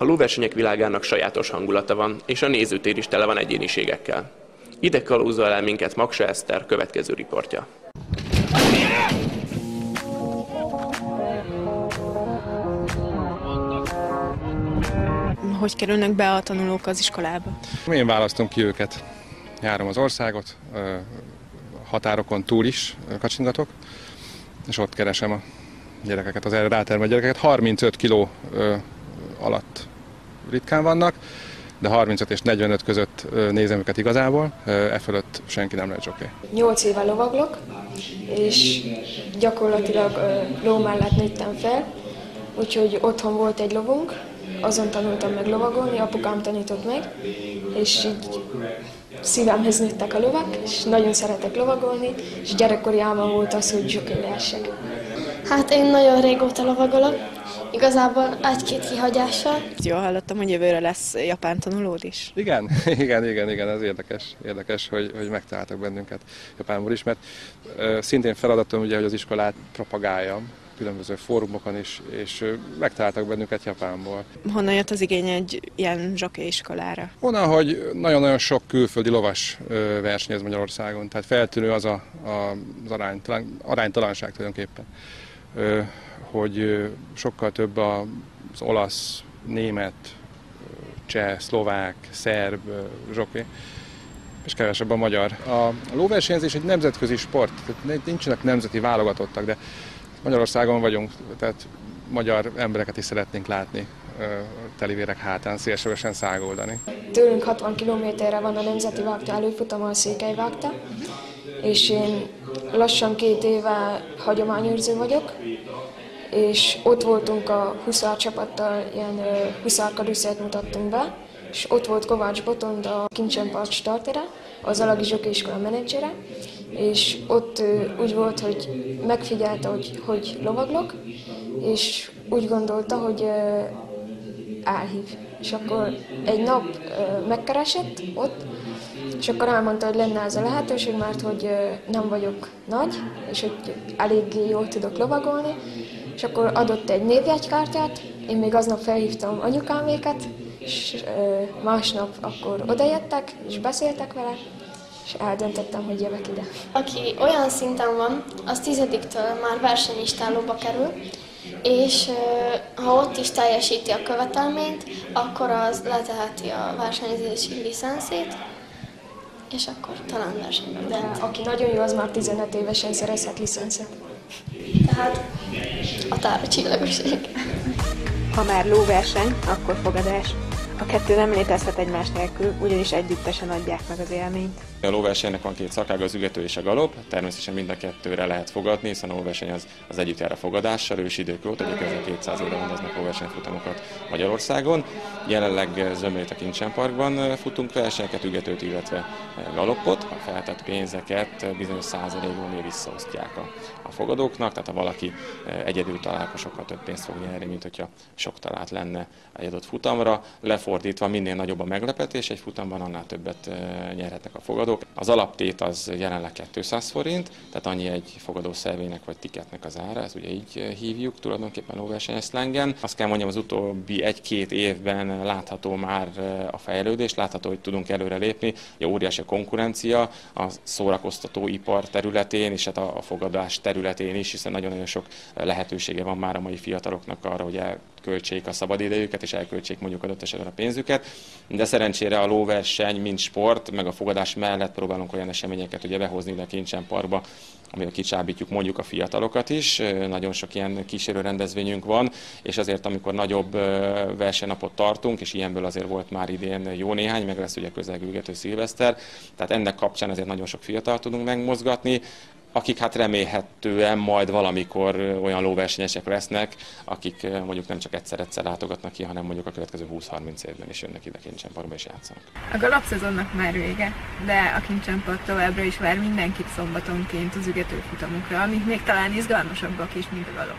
A lóversenyek világának sajátos hangulata van, és a nézőtér is tele van egyéniségekkel. Ide kalauzol el minket Magsa Eszter következő riportja. Hogy kerülnek be a tanulók az iskolába? Én választom ki őket. Járom az országot, határokon túl is kacsingatok, és ott keresem a gyerekeket, az erre rátermelt gyerekeket. 35 kiló alatt ritkán vannak, de 35 és 45 között nézem őket igazából, e fölött senki nem lehet zsoké. 8 éve lovaglok, és gyakorlatilag ló mellett nőttem fel, úgyhogy otthon volt egy lovunk, azon tanultam meg lovagolni, apukám tanított meg, és így szívemhez nőttek a lovak, és nagyon szeretek lovagolni, és gyerekkori álmom volt az, hogy zsoké lehessek. Hát én nagyon régóta lovagolok, igazából egy-két kihagyással. Jól hallottam, hogy jövőre lesz japán tanulód is. Igen, ez érdekes, hogy megtaláltak bennünket Japánból is, mert szintén feladatom ugye, hogy az iskolát propagáljam különböző fórumokon is, és megtaláltak bennünket Japánból. Honnan jött az igény egy ilyen zsoké iskolára? Onnan, hogy nagyon-nagyon sok külföldi lovas versenyez Magyarországon, tehát feltűnő az az aránytalanság tulajdonképpen, hogy sokkal több az olasz, német, cseh, szlovák, szerb zsoké, és kevesebb a magyar. A lóversenyzés egy nemzetközi sport, tehát nincsenek nemzeti válogatottak, de Magyarországon vagyunk, tehát magyar embereket is szeretnénk látni telivérek hátán szélsősen száguldani. Tőlünk 60 kilométerre van a Nemzeti Vágta előfutama, a Székelyvágta, és én lassan 2 éve hagyományőrző vagyok, és ott voltunk a huszár csapattal, ilyen huszárkarusszelt mutattunk be, és ott volt Kovács Botond, a Kincsen Park startere, az Alagi Zsokeiskola menedzsere, és ott úgy volt, hogy megfigyelte, hogy lovaglok, és úgy gondolta, hogy elhív. És akkor egy nap megkeresett ott, és akkor elmondta, hogy lenne ez a lehetőség, mert hogy nem vagyok nagy, és hogy eléggé jól tudok lovagolni, és akkor adott egy névjegykártyát, én még aznap felhívtam anyukáméket, és másnap akkor odajöttek, és beszéltek vele, és eldöntöttem, hogy jövök ide. Aki olyan szinten van, az 10-től már versenyistálóba kerül, és ha ott is teljesíti a követelményt, akkor az leteheti a versenyzési licenszét, és akkor talán versenyben. De aki nagyon jó, az már 15 évesen szerezhet licencet. Tehát a tárcsillagoség. Ha már lóverseny, akkor fogadás. A kettő nem létezhet egymás nélkül, ugyanis együttesen adják meg az élményt. A lóversenynek van 2 szakága, az ügető és a galop. Természetesen mind a kettőre lehet fogadni, hiszen a lóverseny az együtt jár a fogadással, ősidők óta, ugye 1200 éve rendeznek lóversenyfutamokat Magyarországon. Jelenleg Zömét a Kincsen Parkban futunk versenyeket, ügetőt, illetve galopot. A feltett pénzeket bizonyos százalékban visszaosztják a fogadóknak, tehát ha valaki egyedül talál, akkor sokkal több pénzt fog nyerni, mint hogyha sok talált lenne egy adott futamra. Lefordítva minél nagyobb a meglepetés, egy futamban annál többet nyerhetnek a fogadók. Az alaptét az jelenleg 200 forint, tehát annyi egy fogadószervének vagy tiketnek az ára, ezt ugye így hívjuk tulajdonképpen lóversenyes szlengen. Azt kell mondjam, az utóbbi 1-2 évben látható már a fejlődés, látható, hogy tudunk előrelépni, óriási a konkurencia a szórakoztatóipar területén és hát a fogadás területén is, hiszen nagyon-nagyon sok lehetősége van már a mai fiataloknak arra, hogy elköltsék a szabadidejüket és elköltsék mondjuk adott esetben a pénzüket, de szerencsére a lóverseny, mint sport, meg a fogadás mellett próbálunk olyan eseményeket ugye behozni ide a Kincsen Parkba, amivel kicsábítjuk mondjuk a fiatalokat is. Nagyon sok ilyen kísérő rendezvényünk van, és azért amikor nagyobb versenynapot tartunk, és ilyenből azért volt már idén jó néhány, meg lesz ugye közelgőgető szilveszter, tehát ennek kapcsán azért nagyon sok fiatal tudunk megmozgatni, akik hát remélhetően majd valamikor olyan lóversenyesek lesznek, akik mondjuk nem csak egyszer látogatnak ki, hanem mondjuk a következő 20-30 évben is jönnek ide Kincsen Parkba és játszanak. A galopszezonnak már vége, de a Kincsen Park továbbra is vár mindenkit szombatonként az ügetőfutamokra, amik még talán izgalmasabbak is, mint a galop.